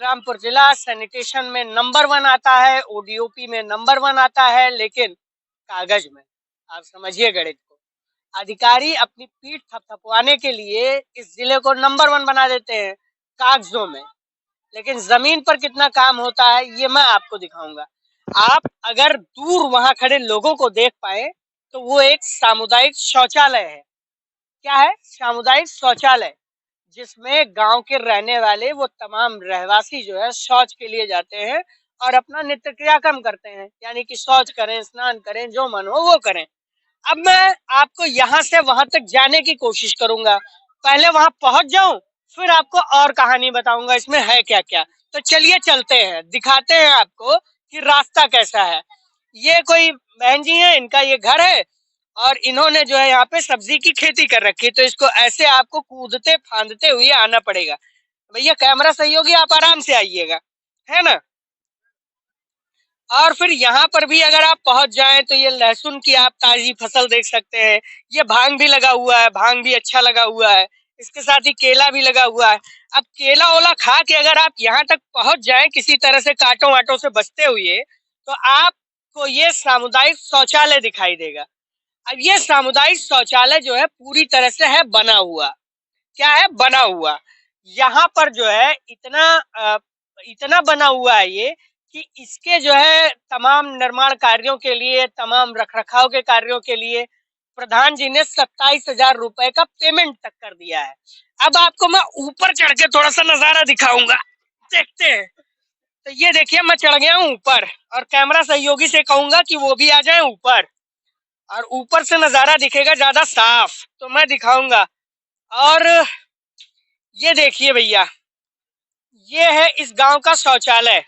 बलरामपुर जिला सैनिटेशन में नंबर 1 आता है, ओडीओपी में नंबर 1 आता है, लेकिन कागज में आप समझिए गणित को, अधिकारी अपनी पीठ थपथपवाने के लिए इस जिले को नंबर 1 बना देते हैं कागजों में, लेकिन जमीन पर कितना काम होता है ये मैं आपको दिखाऊंगा। आप अगर दूर वहां खड़े लोगों को देख पाए तो वो एक सामुदायिक शौचालय है। क्या है? सामुदायिक शौचालय, जिसमें गांव के रहने वाले वो तमाम रहवासी जो है शौच के लिए जाते हैं और अपना नित्य क्रियाक्रम करते हैं, यानी कि शौच करें, स्नान करें, जो मन हो वो करें। अब मैं आपको यहाँ से वहां तक जाने की कोशिश करूंगा, पहले वहां पहुंच जाऊं फिर आपको और कहानी बताऊंगा इसमें है क्या क्या। तो चलिए चलते हैं, दिखाते हैं आपको कि रास्ता कैसा है। ये कोई बहन जी है, इनका ये घर है और इन्होंने जो है यहाँ पे सब्जी की खेती कर रखी है, तो इसको ऐसे आपको कूदते फांदते हुए आना पड़ेगा। भैया कैमरा सहयोगी आप आराम से आइएगा, है ना। और फिर यहाँ पर भी अगर आप पहुंच जाएं तो ये लहसुन की आप ताजी फसल देख सकते हैं। ये भांग भी लगा हुआ है, भांग भी अच्छा लगा हुआ है, इसके साथ ही केला भी लगा हुआ है। अब केला ओला खा के अगर आप यहाँ तक पहुंच जाएं किसी तरह से कांटों वाटों से बचते हुए, तो आपको ये सामुदायिक शौचालय दिखाई देगा। अब ये सामुदायिक शौचालय जो है पूरी तरह से है बना हुआ। क्या है? बना हुआ। यहाँ पर जो है इतना बना हुआ है ये कि इसके जो है तमाम निर्माण कार्यों के लिए, तमाम रखरखाव के कार्यों के लिए प्रधान जी ने 27,000 रुपए का पेमेंट तक कर दिया है। अब आपको मैं ऊपर चढ़ के थोड़ा सा नजारा दिखाऊंगा, देखते हैं। तो ये देखिए मैं चढ़ गया हूँ ऊपर और कैमरा सहयोगी से कहूंगा कि वो भी आ जाए ऊपर, और ऊपर से नजारा दिखेगा ज्यादा साफ तो मैं दिखाऊंगा। और ये देखिए भैया, ये है इस गांव का शौचालय।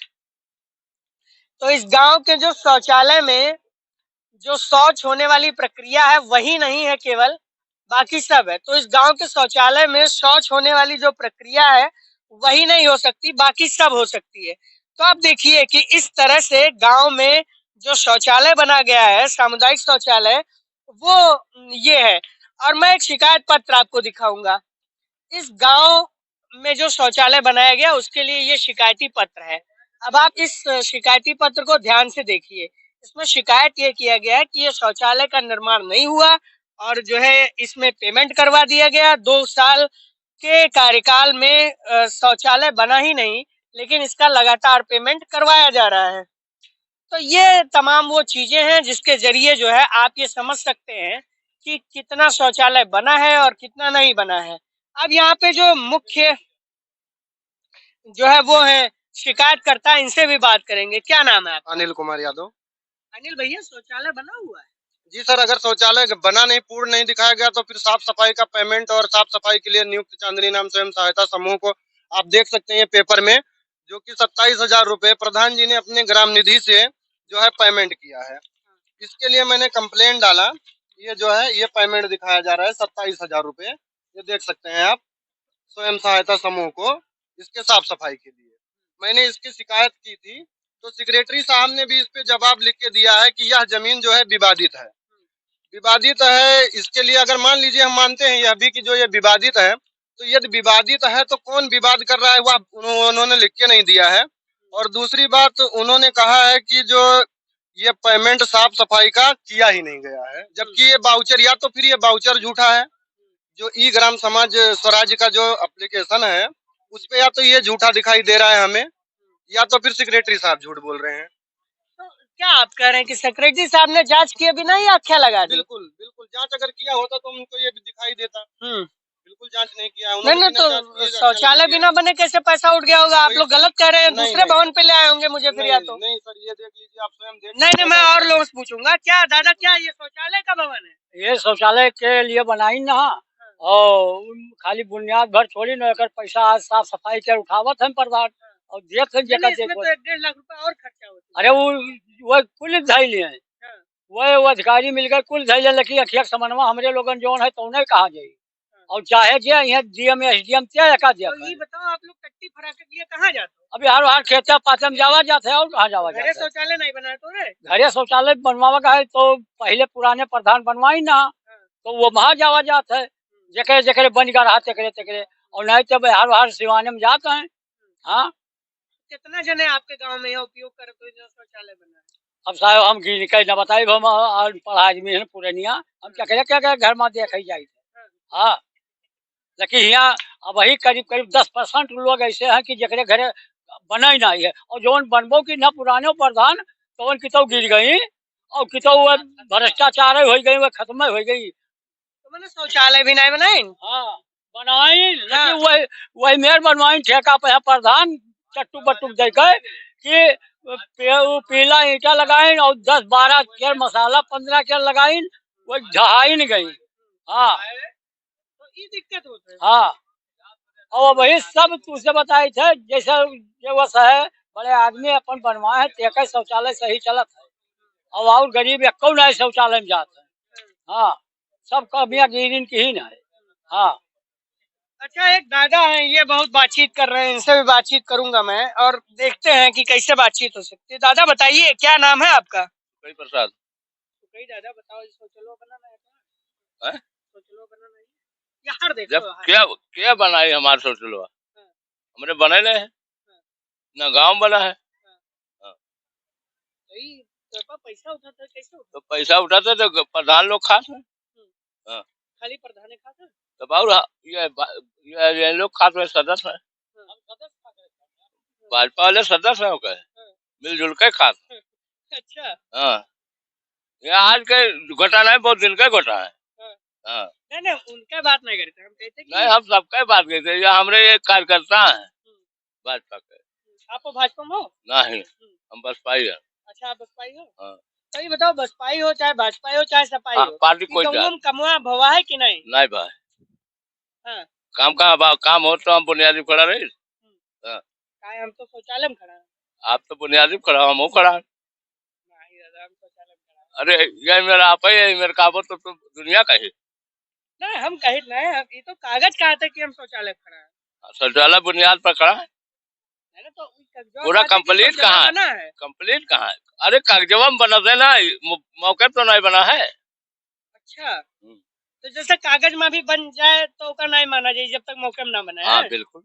तो इस गांव के जो शौचालय में जो शौच होने वाली प्रक्रिया है वही नहीं है केवल, बाकी सब है। तो इस गांव के शौचालय में शौच होने वाली जो प्रक्रिया है वही नहीं हो सकती, बाकी सब हो सकती है। तो आप देखिए कि इस तरह से गांव में जो शौचालय बना गया है, सामुदायिक शौचालय, वो ये है। और मैं एक शिकायत पत्र आपको दिखाऊंगा। इस गांव में जो शौचालय बनाया गया उसके लिए ये शिकायती पत्र है। अब आप इस शिकायती पत्र को ध्यान से देखिए। इसमें शिकायत ये किया गया है कि ये शौचालय का निर्माण नहीं हुआ और जो है इसमें पेमेंट करवा दिया गया। 2 साल के कार्यकाल में शौचालय बना ही नहीं, लेकिन इसका लगातार पेमेंट करवाया जा रहा है। तो ये तमाम वो चीजें हैं जिसके जरिए जो है आप ये समझ सकते हैं कि कितना शौचालय बना है और कितना नहीं बना है। अब यहाँ पे जो मुख्य जो है वो है शिकायतकर्ता, इनसे भी बात करेंगे। क्या नाम है आपका? अनिल कुमार यादव। अनिल भैया, शौचालय बना हुआ है? जी सर, अगर शौचालय बना नहीं, पूर्ण नहीं दिखाया गया तो फिर साफ सफाई का पेमेंट और साफ सफाई के लिए नियुक्त चांदनी नाम स्वयं सहायता समूह को आप देख सकते हैं पेपर में, जो कि 27,000 रुपए प्रधान जी ने अपने ग्राम निधि से जो है पेमेंट किया है। इसके लिए मैंने कंप्लेंट डाला। ये जो है ये पेमेंट दिखाया जा रहा है 27,000 रुपए, ये देख सकते हैं आप, स्वयं सहायता समूह को इसके साफ सफाई के लिए। मैंने इसकी शिकायत की थी तो सेक्रेटरी साहब ने भी इस पे जवाब लिख के दिया है कि यह जमीन जो है विवादित है। विवादित है, इसके लिए अगर मान लीजिए हम मानते हैं यह भी कि जो ये विवादित है, तो यदि विवादित है तो कौन विवाद कर रहा है वह उन्होंने लिख के नहीं दिया है। और दूसरी बात, उन्होंने कहा है कि जो ये पेमेंट साफ सफाई का किया ही नहीं गया है, जबकि ये बाउचर, या तो फिर ये बाउचर झूठा है, जो ई ग्राम समाज स्वराज का जो एप्लीकेशन है उस पे या तो ये झूठा दिखाई दे रहा है हमें, या तो फिर सेक्रेटरी साहब झूठ बोल रहे हैं। तो क्या आप कह रहे हैं कि सेक्रेटरी साहब ने जांच किए बिना ही आख्या लगा दी? बिल्कुल बिल्कुल, जांच अगर किया होता तो उनको ये भी दिखाई देता। बिल्कुल जांच नहीं किया नहीं नहीं, तो शौचालय बिना बने कैसे पैसा उठ गया होगा? आप लोग गलत कह रहे हैं, दूसरे भवन पे ले आए होंगे मुझे फिर। या तो नहीं सर, ये देख लीजिए आप स्वयं देख। नहीं नहीं, मैं और लोगों से पूछूंगा। क्या दादा, क्या ये शौचालय का भवन है? ये शौचालय के लिए बनाई ना, और खाली बुनियाद भर छोड़ी न, अगर पैसा आज साफ सफाई के उठावत है प्रधान, और देख इसमें तो 1.5 लाख रुपए और खर्चा होता है। अरे वो कुल धैल है, वो अधिकारी मिल गए कुल धैल, लेकिन अखिया समन्वय हमरे लोगन जो है तो उन्हें कहा जाये, और चाहे जे यहाँ डीएम एसडीएम क्या एका दिया। तो ये बताओ, आप लोग टट्टी फराके के लिए कहाँ जाते हो? अभी हर हर खेता पाते में जावा जाते है, और कहाँ जावा जाते घरे शौचालय नहीं बनाए तो रे? घरे शौचालय बनवावा का है तो पहले पुराने प्रधान बनवाई ना, तो वो वहां जावा जाते है, जकरे जकरे बन गया रहा तकरे तकरे, और नहीं तो हर हर सिवाने में जाते हैं। हाँ, कितना जने आपके गांव में उपयोग करते जो शौचालय बना है? अब साहब हम गिन के न बताई, हम अनपढ़ आदमी है पुरनिया, हम क्या घर में देखे जाए। हाँ, लेकिन यहाँ अब वही करीब करीब 10% लोग ऐसे हैं कि जकरे घरे बना ही नहीं है, और जोन बनबो की न पुराने प्रधान तो कितो गिर गई, और कितो भ्रष्टाचार हो गई, वो खत्म हो गई। तो मैंने शौचालय भी नहीं बनाए। हाँ, बनाई, लेकिन वही मेयर बनवाई ठेका पे प्रधान चट्टू बट्टू देकर कि पीला ईटा लगाई और 10-12 केर मसाला 15 केर लगाई, वो ढहाई नहीं गई। हाँ, तो ये दिक्कत होता है। हाँ, और वही सब तुझसे बताए थे, जैसे जो है बड़े आदमी अपन बनवाए हैं, तेका शौचालय सही चलत है, और गरीब एक नहीं शौचालय में जाते हैं। हाँ, सब कमियां गिरिन की ही ना है। हाँ, अच्छा, एक दादा हैं, ये बहुत बातचीत कर रहे हैं, इनसे भी बातचीत करूंगा मैं, और देखते हैं कि कैसे बातचीत हो सकती है। दादा बताइए, क्या नाम है आपका? प्रसाद। तो दादा बताओ, सोचलो बनाना है? सोचलो बनाना है यार, देखो जब क्या क्या बनाई हमारे सोचलो, हमने बने नहीं है, ना गांव बना है। तो पैसा उठाते कैसे? तो पैसा उठाते तो प्रधान लोग खाते हैं, खाली प्रधान खाते हैं, तब और ये लोग खाते हैं, सदस्य है, भाजपा वाले सदस्य है, मिलजुल के खाते। अच्छा, हाँ, ये आज के घटा नहीं, बहुत दिन का घटा है। हाँ, नहीं उनका बात नहीं करते, हम कहते कि नहीं, हम सबका बात करते हैं, हमारे एक कार्यकर्ता है भाजपा के। आप भाजपा में हो? नहीं, हम बसपाई है। अच्छा, आप बसपाई हो? हाँ। तो ये बताओ, बसपाई हो चाहे भाजपा हो चाहे सपाई हो, पार्टी कोई कमुआ भवा है कि नहीं? नहीं भाई। हाँ। काम हो तो हम बुनियादी खड़ा रहे। हाँ, हम तो शौचालय में खड़ा है। आप तो बुनियादी खड़ा, हम खड़ा। अरे ये मेरा आप ही मेरे काबू तो दुनिया का ही नहीं, हम कहे नहीं, ये तो कागज कहा था कि हम शौचालय खड़ा है। शौचालय बुनियाद पर खड़ा है, तो पूरा कंप्लीट कहाँ है? कंप्लीट कहाँ है? अरे कागजवा में बना है ना, मौके तो नहीं बना है। अच्छा, तो जैसे कागज में भी बन जाए तो का नहीं माना जाए जब तक मौके में ना बना है। हाँ, बिल्कुल।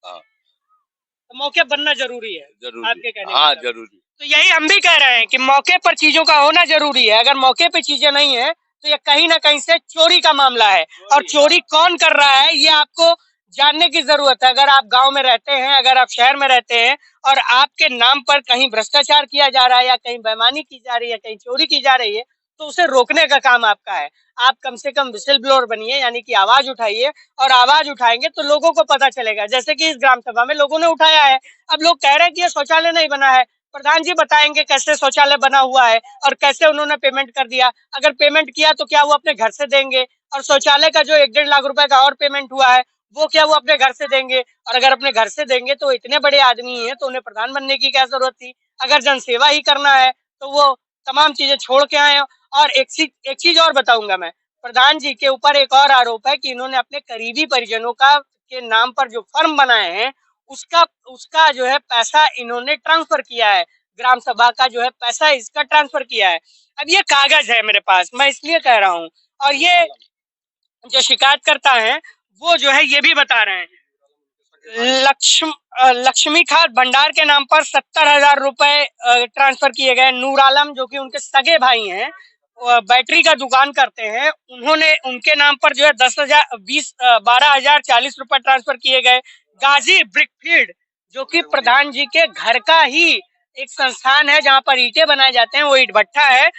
हाँ। तो मौके बनना जरूरी है, जरूरी। आपके कहने हाँ, जरूरी। तो यही हम भी कह रहे हैं कि मौके पर चीजों का होना जरूरी है। अगर मौके पे चीजें नहीं है तो ये कहीं ना कहीं से चोरी का मामला है, और चोरी कौन कर रहा है ये आपको जानने की जरूरत है। अगर आप गांव में रहते हैं, अगर आप शहर में रहते हैं और आपके नाम पर कहीं भ्रष्टाचार किया जा रहा है, या कहीं बेईमानी की जा रही है, कहीं चोरी की जा रही है, तो उसे रोकने का काम आपका है। आप कम से कम विसिल ब्लोअर बनिए, यानी कि आवाज उठाइए, और आवाज उठाएंगे तो लोगों को पता चलेगा। जैसे कि इस ग्राम सभा में लोगों ने उठाया है, अब लोग कह रहे हैं कि ये शौचालय नहीं बना है, प्रधान जी बताएंगे कैसे शौचालय बना हुआ है और कैसे उन्होंने पेमेंट कर दिया। अगर पेमेंट किया तो क्या वो अपने घर से देंगे, और शौचालय का जो 1-1.5 लाख रुपए का और पेमेंट हुआ है वो क्या वो अपने घर से देंगे? और अगर अपने घर से देंगे तो इतने बड़े आदमी हैं तो उन्हें प्रधान बनने की क्या जरूरत थी? अगर जनसेवा ही करना है तो वो तमाम चीजें छोड़ के आए। और एक चीज और बताऊंगा मैं, प्रधान जी के ऊपर एक और आरोप है कि इन्होंने अपने करीबी परिजनों का के नाम पर जो फर्म बनाए हैं उसका जो है पैसा इन्होंने ट्रांसफर किया है, ग्राम सभा का जो है पैसा इसका ट्रांसफर किया है। अब ये कागज है मेरे पास, मैं इसलिए कह रहा हूँ। और ये जो शिकायत करता है वो जो है ये भी बता रहे हैं, लक्ष्मी खाद भंडार के नाम पर 70,000 रुपए ट्रांसफर किए गए। नूर आलम जो कि उनके सगे भाई हैं, बैटरी का दुकान करते हैं, उन्होंने उनके नाम पर जो है 12,040 रुपए ट्रांसफर किए गए। गाजी ब्रिकफील्ड जो कि प्रधान जी के घर का ही एक संस्थान है जहां पर ईंटें बनाए जाते हैं, वो ईंट भट्ठा है,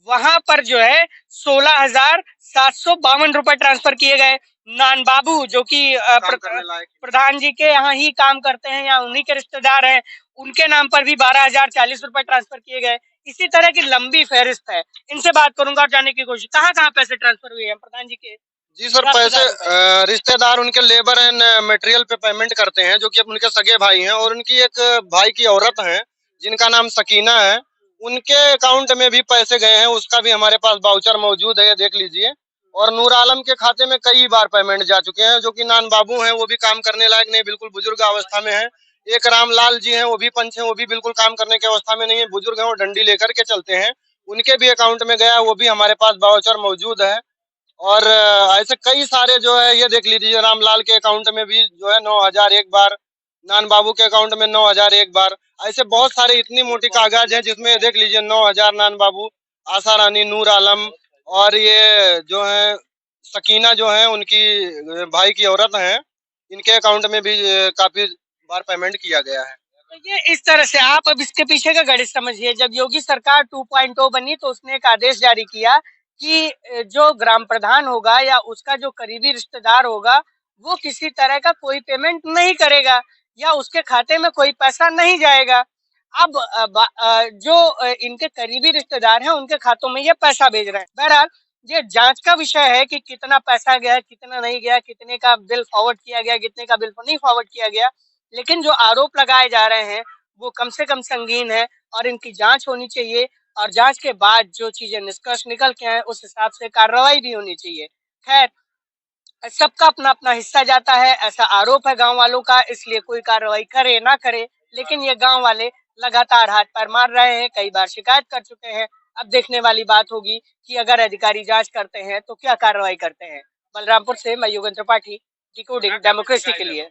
वहां पर जो है 16,752 रुपए ट्रांसफर किए गए। नान बाबू जो कि प्रधान जी के यहाँ ही काम करते हैं या उन्हीं के रिश्तेदार हैं, उनके नाम पर भी 12,040 रुपए ट्रांसफर किए गए। इसी तरह की लंबी फहरिस्त है। इनसे बात करूंगा और जानने की कोशिश, कहाँ कहाँ पैसे ट्रांसफर हुए हैं प्रधान जी के? जी सर, पैसे रिश्तेदार उनके लेबर एंड मटेरियल पे पेमेंट करते हैं, जो कि उनके सगे भाई हैं, और उनकी एक भाई की औरत है जिनका नाम सकीना है, उनके अकाउंट में भी पैसे गए हैं, उसका भी हमारे पास बाउचर मौजूद है, देख लीजिए। और नूर आलम के खाते में कई बार पेमेंट जा चुके हैं, जो कि नान बाबू हैं, वो भी काम करने लायक नहीं, बिल्कुल बुजुर्ग अवस्था में है। एक रामलाल जी हैं, वो भी पंच हैं, वो भी बिल्कुल काम करने की अवस्था में नहीं है, बुजुर्ग हैं, वो डंडी लेकर के चलते हैं, उनके भी अकाउंट में गया, वो भी हमारे पास बाउचर मौजूद है। और ऐसे कई सारे जो है, ये देख लीजिए रामलाल के अकाउंट में भी जो है 9,000 एक बार, नान बाबू के अकाउंट में 9,000 एक बार, ऐसे बहुत सारे इतनी मोटी कागज है जिसमें देख लीजिए 9,000 नान बाबू, आशा रानी, नूर आलम और ये जो है सकीना जो है उनकी भाई की औरत है, इनके अकाउंट में भी काफी बार पेमेंट किया गया है। तो ये इस तरह से आप अब इसके पीछे का गणित समझिए। जब योगी सरकार 2.0 बनी तो उसने एक आदेश जारी किया कि जो ग्राम प्रधान होगा या उसका जो करीबी रिश्तेदार होगा वो किसी तरह का कोई पेमेंट नहीं करेगा या उसके खाते में कोई पैसा नहीं जाएगा। अब जो इनके करीबी रिश्तेदार हैं उनके खातों में ये पैसा भेज रहे हैं। बहरहाल ये जांच का विषय है कि कितना पैसा गया, कितना नहीं गया, कितने का बिल फॉरवर्ड किया गया, कितने का बिल नहीं फॉरवर्ड किया गया। लेकिन जो आरोप लगाए जा रहे हैं वो कम से कम संगीन है और इनकी जांच होनी चाहिए और जांच के बाद जो चीजें निष्कर्ष निकल के आए उस हिसाब से कार्रवाई भी होनी चाहिए। खैर, सबका अपना अपना हिस्सा जाता है, ऐसा आरोप है गांव वालों का, इसलिए कोई कार्रवाई करे ना करे, लेकिन ये गांव वाले लगातार हाथ पैर मार रहे हैं, कई बार शिकायत कर चुके हैं। अब देखने वाली बात होगी कि अगर अधिकारी जांच करते हैं तो क्या कार्रवाई करते हैं। बलरामपुर से मैं युगेंद्र त्रिपाठी, डिकोडिंग डेमोक्रेसी के लिए।